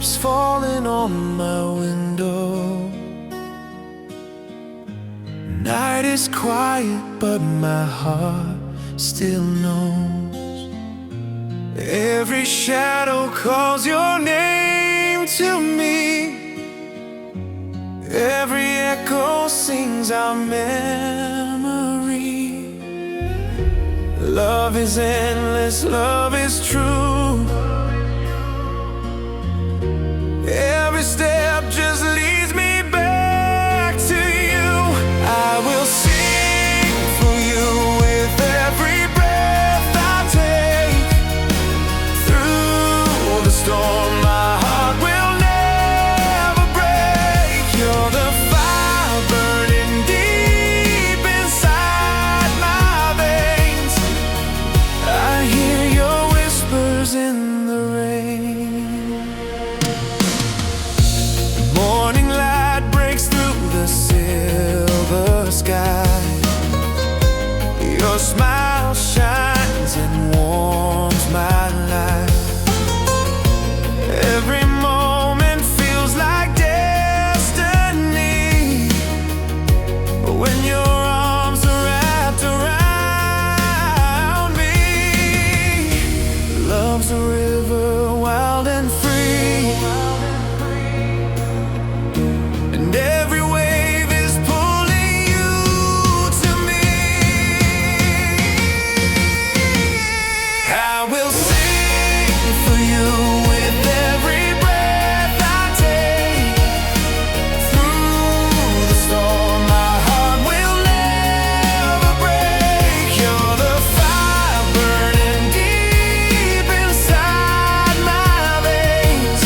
raindrops falling on my window. Night is quiet, but my heart still knows. Every shadow calls your name to me. Every echo sings our memory. Love is endless, love is true. Every step just leads me back to you. I will sing for you with every breath I take. Through the storm, my heart will never break. You're the fire burning deep inside my veins. I hear your whispers in the rain. Morning light breaks through the silver sky. Your smile shines and warms my life. Every moment feels like destiny when your arms are wrapped around me. Love's a river, wild and free, and every wave is pulling you to me. I will sing for you with every breath I take. Through the storm, my heart will never break. You're the fire burning deep inside my veins.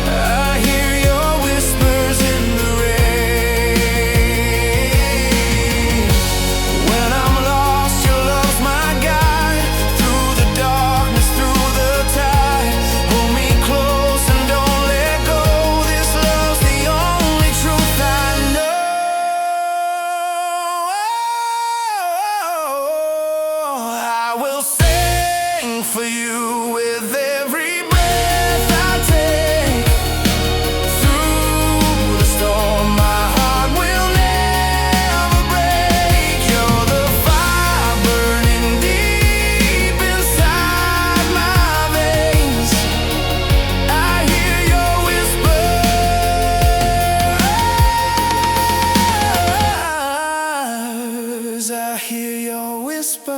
I hear your whispers in the rain. When I'm lost, your love's my guide. Through the darkness, through the tide, hold me close and don't let go. This love's the only truth I know. I will sing for you with every breath I take. Through the storm, my heart will never break. You're the fire burning deep inside my veins. I hear your whispers. I hear your whispers.